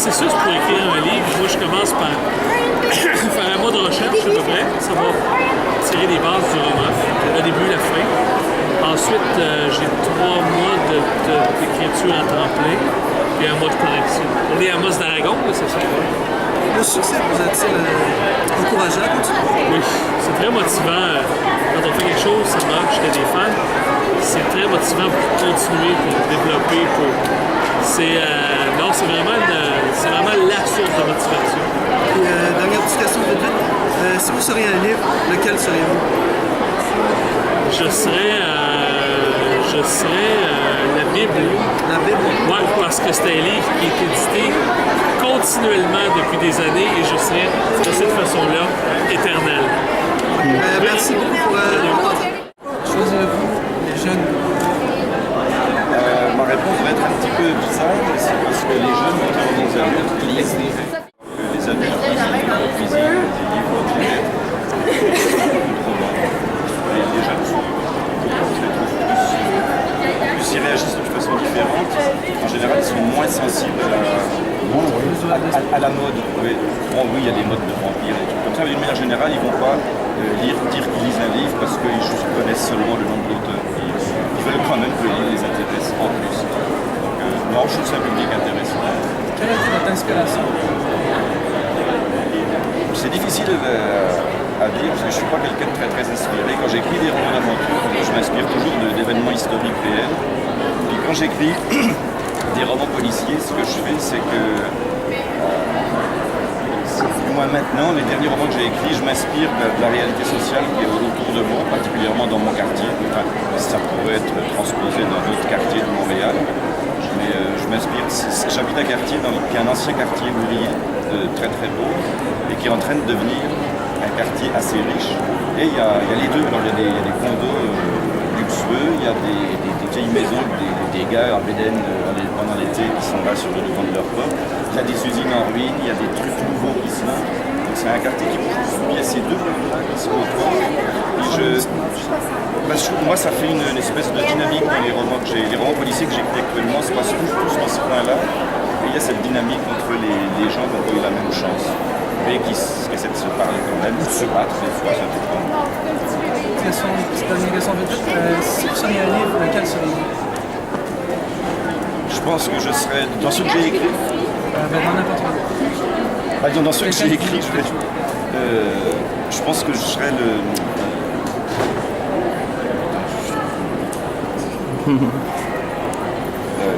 processus pour écrire un livre, moi je commence par faire un mois de recherche à peu près, ça va tirer des bases du roman, le début, la fin. Ensuite, j'ai 3 mois d'écriture à temps plein, puis un mois de correction. On est à Amos d'Aragon, c'est ça? Le succès vous a-t-il encouragé à continuer? Oui, c'est très motivant. Quand on fait quelque chose, ça marche, j'ai des fans. C'est très motivant pour continuer, pour développer, non, c'est vraiment la source de motivation. Et, dernière petite question vite vite. Si vous seriez un livre, lequel seriez-vous? Je serais la Bible. La Bible? Oui, parce que c'est un livre qui est édité continuellement depuis des années et je serais de cette façon-là éternel. Merci beaucoup pour votre Choisirez-vous les jeunes? Ma réponse va être un petit peu bizarre, mais c'est parce que les jeunes, contrairement aux adultes, lisent des livres. Les adultes lisent des livres de cuisine, des livres de lettres, les jeunes sont, je les trouve plus ils réagissent de façon différente. En général, ils sont moins sensibles à la mode. Oui. Bon, oui, il y a des modes de vampires et tout comme ça, mais d'une manière générale, ils ne vont pas dire qu'ils lisent un livre parce qu'ils connaissent seulement le nom de l'auteur. Ils veulent quand même que les livres les intéressent en plus. Donc, non, je trouve que c'est un public intéressant. Quelle a été votre inspiration? C'est difficile à dire parce que je ne suis pas quelqu'un de très inspiré. Quand j'écris des romans d'aventure, je m'inspire toujours d'événements historiques réels. Puis quand j'écris des romans policiers, ce que je fais, c'est que moi maintenant, les derniers romans que j'ai écrits, je m'inspire de la réalité sociale qui est autour de moi, particulièrement dans mon quartier. Enfin, ça pourrait être transposé dans d'autres quartiers de Montréal. Mais je m'inspire, j'habite un quartier qui est un ancien quartier ouvrier, très beau, et qui est en train de devenir un quartier assez riche. Et il y a les deux, alors il y a des condos luxueux, il y a des vieilles maisons, des gars en bédaine pendant l'été qui sont là sur le devant de leur porte. Il y a des usines en ruine, il y a des trucs nouveaux qui sont là. Donc c'est un quartier qui bouge. Il y a ces deux mondes-là qui sont autour. Moi, ça fait une espèce de dynamique dans les romans que j'ai. Les romans policiers que j'écris actuellement se passent tous dans ce coin-là. Et il y a cette dynamique entre les gens qui n'ont pas eu la même chance, mais qui essaient de se parler quand même, de se battre des fois, c'est tout comme ça. C'est une question vite vite. Si vous seriez un livre, lequel seriez-vous? Je pense que je serais dans ce que j'ai écrit. Dans n'importe quel. Dans ce que j'ai écrit, je pense que je serais le...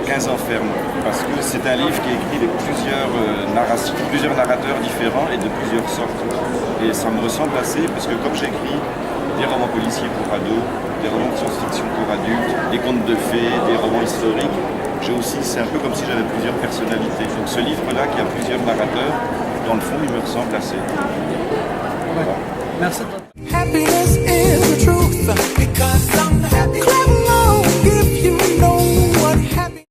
15 ans ferme, parce que c'est un livre qui est écrit avec plusieurs narrateurs différents et de plusieurs sortes. Et ça me ressemble assez, parce que comme j'écris des romans policiers pour ados, des romans de science-fiction pour adultes, des contes de fées, des romans historiques, c'est un peu comme si j'avais plusieurs personnalités. Donc ce livre-là, qui a plusieurs narrateurs, dans le fond, il me ressemble assez. Voilà. Merci. Happiness is the truth, because